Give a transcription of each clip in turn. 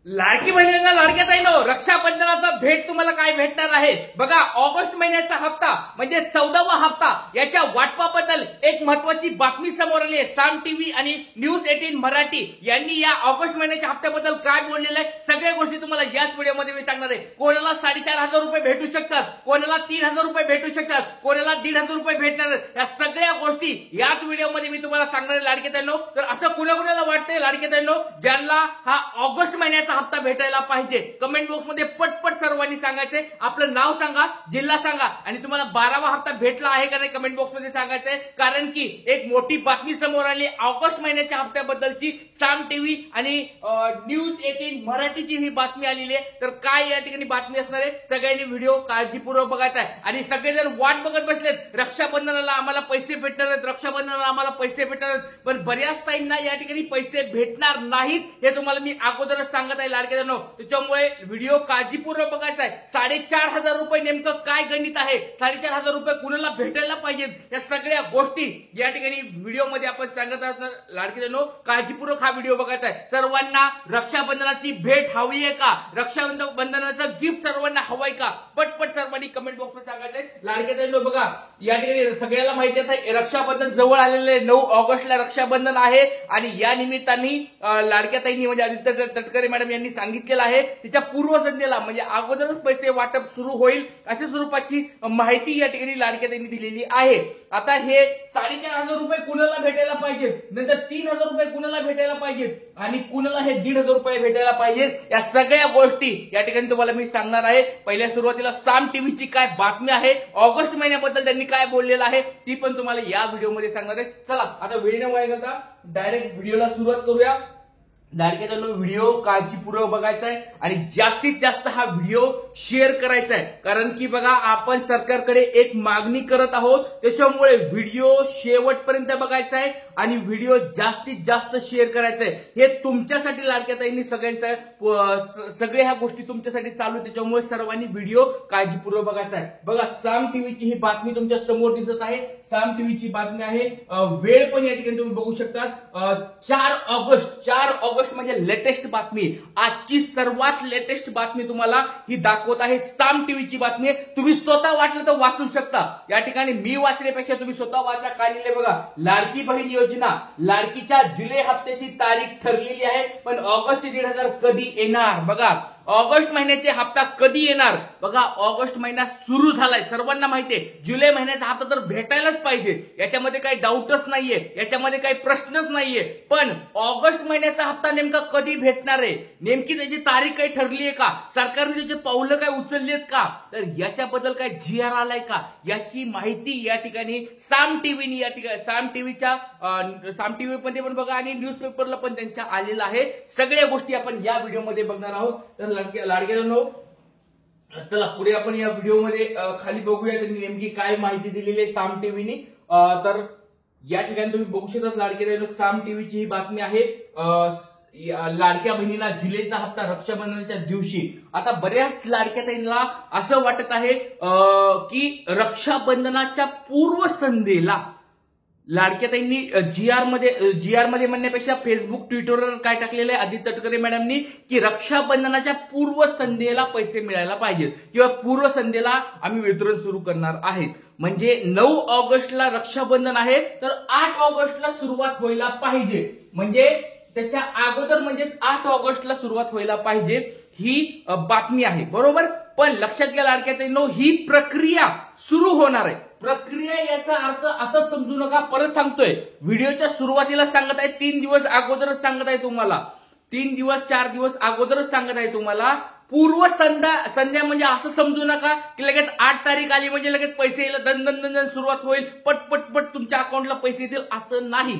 लाडकी बहिणींना लाडक्या ताईंनो, रक्षाबंधनाचा भेट तुम्हाला काय भेटणार आहे बघा. ऑगस्ट महिन्याचा हप्ता म्हणजे 14वा हप्ता, याच्या वाटपाबद्दल एक महत्वाची बातमी समोर आली आहे. साम टीव्ही आणि न्यूज 18 मराठी यांनी या ऑगस्ट महिन्याच्या हप्त्याबद्दल काय बोललेलं आहे सगळ्या गोष्टी तुम्हाला याच व्हिडिओमध्ये मी सांगणार आहे. कोणाला 4,500 रुपये भेटू शकतात, कोणाला 3,000 रुपये भेटू शकतात, कोणाला 1,500 रुपये भेटणार, या सगळ्या गोष्टी याच व्हिडिओमध्ये मी तुम्हाला सांगणार आहे लाडके ताईंनो. तर असं कुणाकुणाला वाटतंय लाडके ताईंनो ज्यांना हा ऑगस्ट महिन्याचा हप्ता भेटायला पाहिजे, कमेंट बॉक्समध्ये पटपट सर्वांनी सांगायचंय. आपलं नाव सांगा, जिल्हा सांगा आणि तुम्हाला 12वा हप्ता भेटला आहे का नाही कमेंट बॉक्समध्ये सांगायचंय. कारण की एक मोठी बातमी समोर आली ऑगस्ट महिन्याच्या हप्त्याबद्दलची. साम टीव्ही आणि न्यूज 18 मराठीची ही बातमी आलेली आहे. तर काय या ठिकाणी बातमी असणार आहे सगळ्यांनी व्हिडिओ काळजीपूर्वक बघायचा आहे. आणि सगळेजण वाट बघत बसलेत, रक्षाबंधनाला आम्हाला पैसे भेटणार आहेत, रक्षाबंधनाला आम्हाला पैसे भेटणार आहेत. पण बऱ्याच ताईंना या ठिकाणी पैसे भेटणार नाहीत हे तुम्हाला मी अगोदरच सांगत आहे लाडके जणो. त्याच्यामुळे व्हिडिओ काळजीपूर्वक बघायचा आहे. 4,500 रुपये नेमकं काय गणित आहे, 4,500 रुपये कुणाला भेटायला पाहिजेत, या सगळ्या गोष्टी या ठिकाणी व्हिडिओमध्ये आपण सांगत असणार लाडके जणो. काळजीपूर्वक हा व्हिडिओ बघायचा आहे. सर्वांना रक्षाबंधनाची भेट हवी आहे का, रक्षाबंधनाचं गिफ्ट सर्वांना हवंय का, पटपट सर्वांनी कमेंट बॉक्समध्ये सांगायचंय लाडके जणो. बघा या ठिकाणी सगळ्याला माहिती आहे रक्षाबंधन जवळ आलेले आहे. 9 ऑगस्टला रक्षाबंधन आहे आणि या निमित्ताने लाडक्या ताईंनी म्हणजे आदित्य तटकरे मॅडम यांनी सांगितलेलं आहे तिच्या पूर्वसंध्येला म्हणजे अगोदरच पैसे वाटप सुरू होईल अशा स्वरूपाची माहिती या ठिकाणी लाडक्या ताईंनी दिलेली आहे. आता हे 4,500 रुपये कुणाला भेटायला पाहिजेत, नंतर 3,000 रुपये कुणाला भेटायला पाहिजेत आणि कुणाला हे 1,500 रुपये भेटायला पाहिजेत, या सगळ्या गोष्टी या ठिकाणी तुम्हाला मी सांगणार आहे. पहिल्या सुरुवातीला साम टीव्हीची काय बातमी आहे, ऑगस्ट महिन्याबद्दल त्यांनी काय बोललेलं आहे ती पण तुम्हाला या व्हिडिओमध्ये सांगणार आहे. चला आता वेळ न वाया घालता डायरेक्ट व्हिडिओला सुरुवात करूया. लाडक्याजणो व्हिडिओ काळजीपूर्वक बघायचा आहे आणि जास्तीत जास्त हा व्हिडिओ शेअर करायचा आहे. कारण की बघा आपण सरकारकडे एक मागणी करत आहोत, त्याच्यामुळे व्हिडिओ शेवटपर्यंत बघायचा आहे आणि व्हिडिओ जास्तीत जास्त शेअर करायचा आहे. हे तुमच्यासाठी लाडक्या ताईंनी सगळ्या ह्या गोष्टी तुमच्यासाठी चालू, त्याच्यामुळे सर्वांनी व्हिडिओ काळजीपूर्वक बघायचा आहे. बघा साम टीव्हीची ही बातमी तुमच्या समोर दिसत आहे. साम टीव्हीची बातमी आहे, वेळ पण या ठिकाणी तुम्ही बघू शकता. 4 ऑगस्ट म्हणजे लेटेस्ट बातमी, आजची सर्वात लेटेस्ट बातमी तुम्हाला ही दाखवत आहे. साम टीव्हीची बातमी आहे, तुम्ही स्वतः वाचलं तर वाचू शकता. या ठिकाणी मी वाचण्यापेक्षा तुम्ही स्वतः वाचा. काय लिहिले बघा, लाडकी बहीण योजना, लाडकीच्या जुलै हप्त्याची तारीख ठरलेली आहे पण ऑगस्टचे 1,500 कधी येणार. बघा ऑगस्ट महिन्याचे हप्ता कधी येणार, बघा ऑगस्ट महिना सुरू झालाय, सर्वांना माहितीये. जुलै महिन्याचा हप्ता तर भेटायलाच पाहिजे, याच्यामध्ये काही डाऊटच नाहीये, याच्यामध्ये काही प्रश्नच नाहीये. पण ऑगस्ट महिन्याचा हप्ता नेमका कधी भेटणार आहे, नेमकी त्याची तारीख काही ठरली आहे का, सरकारने त्याचे पावलं काय उचलली आहेत का, तर याच्याबद्दल काय GR आलाय का, याची माहिती या ठिकाणी साम टीव्हीनी या ठिकाणी साम टीव्ही मध्ये पण बघा आणि न्यूजपेपरला पण त्यांच्या आलेला आहे. सगळ्या गोष्टी आपण या व्हिडिओमध्ये बघणार आहोत. तर लाडक्याजणो चला पुढे आपण या व्हिडिओमध्ये खाली बघूया त्यांनी नेमकी काय माहिती दिलेली आहे साम टीव्हीनी. तर या ठिकाणी तुम्ही बघू शकता लाडक्याजणो साम टीव्हीची ही बातमी आहे. लाडक्या बहिणीला जुलैचा हप्ता रक्षाबंधनाच्या दिवशी. आता बऱ्याच लाडक्या ताईंना असं वाटत आहे की रक्षाबंधनाच्या पूर्वसंध्येला लाडक्या ताईंनी GR मध्ये म्हणण्यापेक्षा फेसबुक ट्विटरवर काय टाकलेलं आहे आदित्य तटकरे मॅडमनी की रक्षाबंधनाच्या पूर्वसंध्येला पैसे मिळायला पाहिजेत किंवा पूर्वसंध्येला आम्ही वितरण सुरू करणार आहेत. म्हणजे 9 ऑगस्टला रक्षाबंधन आहे तर 8 ऑगस्टला सुरुवात व्हायला पाहिजे, म्हणजे त्याच्या अगोदर म्हणजे 8 ऑगस्टला सुरुवात व्हायला पाहिजे ही बातमी आहे, बरोबर. पण लक्षात घ्या लाडक्या ताईंनो, ही प्रक्रिया सुरू होणार आहे. प्रक्रिया याचा अर्थ असं समजू नका, परत सांगतोय व्हिडिओच्या सुरुवातीला सांगत आहे, 3 दिवस अगोदरच सांगत आहे तुम्हाला, 3 दिवस 4 दिवस अगोदरच सांगत आहे तुम्हाला. संध्या म्हणजे असं समजू नका की लगेच 8 तारीख आली म्हणजे लगेच पैसे यायला दन सुरुवात होईल, पट तुमच्या अकाउंटला पैसे येतील, असं नाही.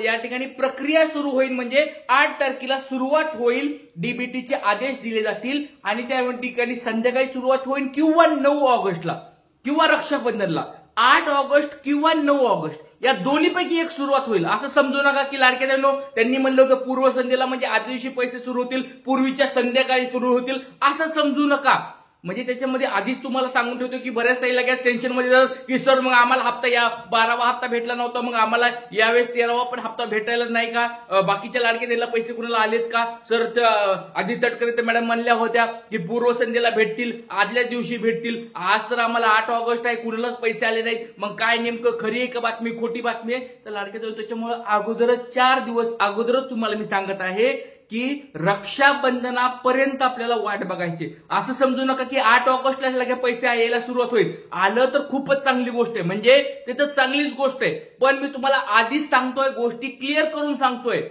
या ठिकाणी प्रक्रिया सुरू होईल म्हणजे 8 तारखेला सुरुवात होईल, डीबीटीचे आदेश दिले जातील आणि त्या ठिकाणी संध्याकाळी सुरुवात होईल किंवा 9 ऑगस्टला किंवा रक्षाबंधनला 8 ऑगस्ट किंवा 9 ऑगस्ट या दोन्हीपैकी एक सुरुवात होईल. असं समजू नका की लाडक्याजणो त्यांनी म्हणलं होतं पूर्वसंध्येला म्हणजे आदल्या दिवशी पैसे सुरू होतील, पूर्वीच्या संध्याकाळी सुरू होतील, असं समजू नका. म्हणजे त्याच्यामध्ये आधीच तुम्हाला सांगून ठेवतो की बऱ्याच ताईला गॅस टेन्शन मध्ये जातात की सर मग आम्हाला हप्ता या 12वा हप्ता भेटला नव्हता, मग आम्हाला यावेळेस 13वा पण हप्ता भेटायला नाही का, बाकीच्या लाडके त्याला पैसे कुणाला आलेत का सर. आधी तटकरे मॅडम म्हणल्या होत्या की पूर्वसंध्येला भेटतील, आदल्या दिवशी भेटतील. आज तर आम्हाला 8 ऑगस्ट आहे, कुणालाच पैसे आले नाहीत. मग काय नेमकं खरी आहे का बातमी, खोटी बातमी आहे? तर लाडके त्याच्यामुळे अगोदरच 4 दिवस अगोदरच तुम्हाला मी सांगत आहे की रक्षाबंधनापर्यंत आपल्याला वाट बघायची. असं समजू नका की 8 ऑगस्टला लगे पैसे यायला सुरुवात होईल. आलं तर खूपच चांगली गोष्ट आहे, म्हणजे ते तर चांगलीच गोष्ट आहे. पण मी तुम्हाला आधीच सांगतोय, गोष्टी क्लिअर करून सांगतोय.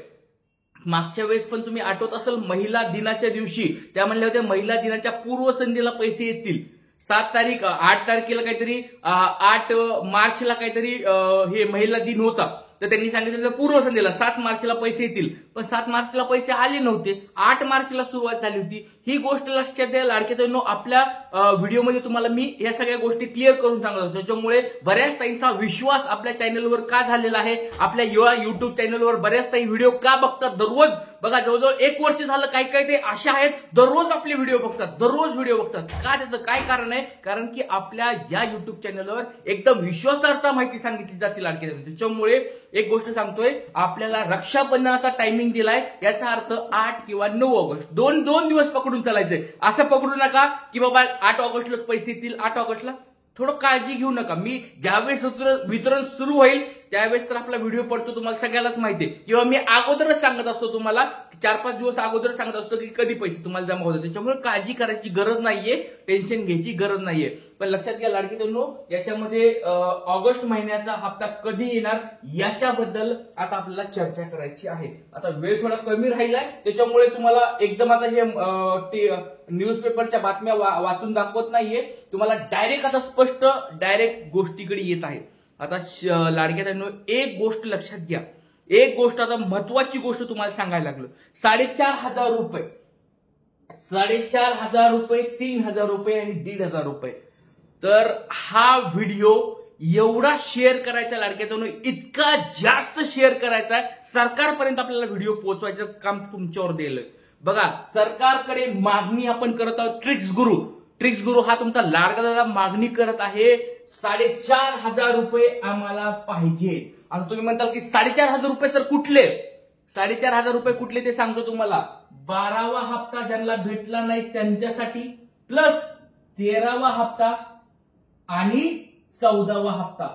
मागच्या वेळेस पण तुम्ही आठवत असेल महिला दिनाच्या दिवशी त्या म्हणल्या होत्या महिला दिनाच्या पूर्वसंध्येला पैसे येतील. 8 तारखेला काहीतरी 8 मार्चला काहीतरी हे महिला दिन होता, तर त्यांनी सांगितलं पूर्वसंध्येला 7 मार्चला पैसे येतील. पण 7 मार्चला पैसे आले नव्हते, 8 मार्चला सुरुवात झाली होती. ही गोष्ट लक्षात द्या लाडके बहिणींनो. आपल्या व्हिडिओमध्ये तुम्हाला मी या सगळ्या गोष्टी क्लिअर करून सांगत होतो. त्याच्यामुळे बऱ्याच ताईंचा विश्वास आपल्या चॅनलवर का झालेला आहे, आपल्या युट्यूब चॅनलवर बऱ्याच ताई व्हिडिओ का बघतात दररोज. बघा जवळजवळ 1 वर्ष झालं, काही ते अशा आहेत दररोज आपले व्हिडिओ बघतात, दररोज व्हिडिओ बघतात. का त्याचं काय कारण आहे? कारण की आपल्या या युट्यूब चॅनलवर एकदम विश्वासार्ह माहिती सांगितली जाते लाडके बहिणी. त्याच्यामुळे एक गोष्ट सांगतोय, आपल्याला रक्षाबंधनाचा टायमिंग दिलाय, याचा अर्थ 8 किंवा 9 ऑगस्ट दोन दिवस पकडून चालायचंय. असं पकडू नका की बाबा 8 ऑगस्टलाच पैसे येतील, 8 ऑगस्टला. थोडं काळजी घेऊ नका. मी ज्यावेळेस वितरण सुरू होईल त्यावेळेस तर आपला व्हिडिओ पडतो, तुम्हाला सगळ्यालाच माहिती आहे. किंवा मी अगोदरच सांगत असतो तुम्हाला, 4-5 दिवस अगोदर सांगत असतो की कधी पैसे तुम्हाला जमा होतात. त्याच्यामुळे काळजी करायची गरज नाहीये, टेन्शन घ्यायची गरज नाहीये. पण लक्षात घ्या लाडकी बहिणींनो, याच्यामध्ये ऑगस्ट महिन्याचा हप्ता कधी येणार याच्याबद्दल आता आपल्याला चर्चा करायची आहे. आता वेळ थोडा कमी राहिलाय, त्याच्यामुळे तुम्हाला एकदम आता हे न्यूजपेपरच्या बातम्या वाचून दाखवत नाहीये, तुम्हाला डायरेक्ट आता स्पष्ट डायरेक्ट गोष्टीकडे येत आहे. आता लाडक्या बहिणींनो, एक गोष्ट लक्षात घ्या, एक गोष्ट आता महत्वाची गोष्ट तुम्हाला सांगायला लागलो. 4,500 रुपये, 4,500 रुपये, 3,000 रुपये आणि 1,500 रुपये. तर हा व्हिडिओ एवढा शेअर करायचा लाडक्या बहिणींनो, इतका जास्त शेअर करायचा, सरकारपर्यंत आपल्याला व्हिडिओ पोहोचवायचं काम तुमच्यावर दिलं. बघा सरकारकडे मागणी आपण करत आहोत. ट्रिक्स गुरु हा तुमचा लाडका दादा मागणी करत आहे, 4,500 रुपये आम्हाला पाहिजे. आता तुम्ही म्हणताल की 4,500 रुपये तर कुठले? 4,500 रुपये कुठले ते सांगतो तुम्हाला. 12वा हप्ता ज्यांना भेटला नाही त्यांच्यासाठी, प्लस 13वा हप्ता आणि 14वा हप्ता.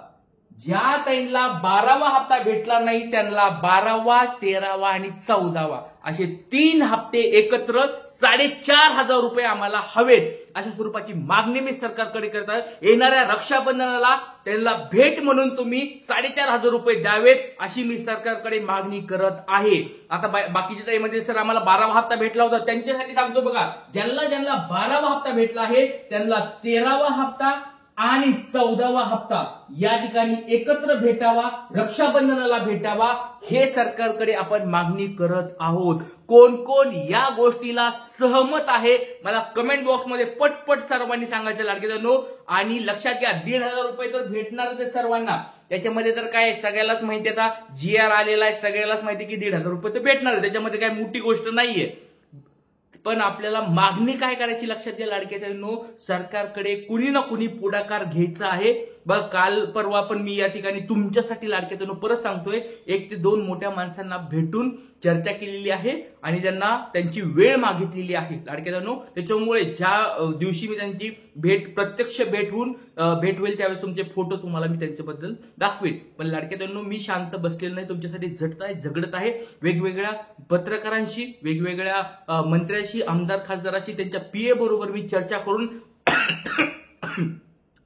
ज्या ताईंना 12वा हप्ता भेटला नाही त्यांना 12वा, 13वा आणि 14वा असे 3 हप्ते एकत्र 4,500 रुपये आम्हाला हवेत, अशा स्वरूपाची मागणी मी सरकारकडे करत आहे. येणाऱ्या रक्षाबंधनाला त्यांना भेट म्हणून तुम्ही 4,500 रुपये द्यावेत, अशी मी सरकारकडे मागणी करत आहे. आता बाकीच्या ताईमध्ये सर आम्हाला 12वा हप्ता भेटला होता, त्यांच्यासाठी सांगतो बघा, ज्यांना 12वा हप्ता भेटला आहे त्यांना 13वा हप्ता आणि 14वा हप्ता या ठिकाणी एकत्र भेटावा, रक्षाबंधनाला भेटावा, हे सरकारकडे आपण मागणी करत आहोत. कोण कोण या गोष्टीला सहमत आहे मला कमेंट बॉक्समध्ये पटपट सर्वांनी सांगायचं लाडके बहिणींनो. आणि लक्षात घ्या, 1,500 रुपये तर भेटणारच आहे सर्वांना. त्याच्यामध्ये तर काय सगळ्यालाच माहिती, आता GR आलेला आहे, सगळ्यालाच माहिती की 1,500 रुपये तर भेटणार आहे, त्याच्यामध्ये काय मोठी गोष्ट नाहीये. पण आपल्याला मागणी काय करायची लक्षात घ्या लाडक्या बहिणींनो, सरकारकडे कुणी ना कुणी पुढाकार घ्यायचा आहे. बघ काल परवा पण मी या ठिकाणी तुमच्यासाठी लाडक्या बहिणींनो परत सांगतोय, 1 ते 2 मोठ्या माणसांना भेटून चर्चा केलेली आहे आणि त्यांना त्यांची वेळ मागितलेली आहे लाडक्या बहिणींनो. त्याच्यामुळे ज्या दिवशी मी त्यांची प्रत्यक्ष भेट होईल त्यावेळेस तुमचे फोटो तुम्हाला मी त्यांच्याबद्दल दाखवेन. पण लाडक्या बहिणींनो, मी शांत बसलेलो नाही, तुमच्यासाठी झगडत आहे. वेगवेगळ्या पत्रकारांशी, वेगवेगळ्या मंत्र्यांशी, आमदार खासदारांशी, त्यांच्या PA बरोबर मी चर्चा करून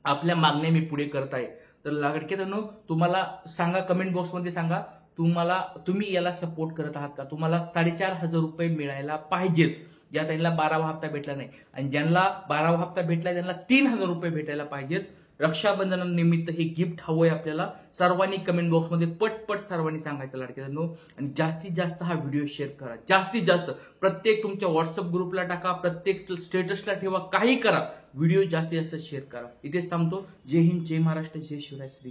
आपल्या मागण्या मी पुढे करत आहे. तर लाडक्या बहिणींनो, तुम्हाला सांगा, कमेंट बॉक्समध्ये सांगा, तुम्ही याला सपोर्ट करत आहात का? तुम्हाला 4,500 रुपये मिळायला पाहिजेत ज्या त्यांना 12वा हप्ता भेटला नाही, आणि ज्यांना 12वा हप्ता भेटला त्यांना 3,000 रुपये भेटायला पाहिजेत. रक्षाबंधनानिमित्त हे गिफ्ट हवंय आपल्याला. सर्वांनी कमेंट बॉक्समध्ये पटपट सर्वांनी सांगायचं लाडक्या बहिणींनो. आणि जास्तीत जास्त हा व्हिडिओ शेअर करा, जास्तीत जास्त प्रत्येक तुमच्या व्हॉट्सअप ग्रुपला टाका, प्रत्येक स्टेटसला ठेवा, काही करा, व्हिडिओ जास्तीत जास्त शेअर करा. इथेच थांबतो. जय हिंद, जय महाराष्ट्र, जय शिवराय, श्री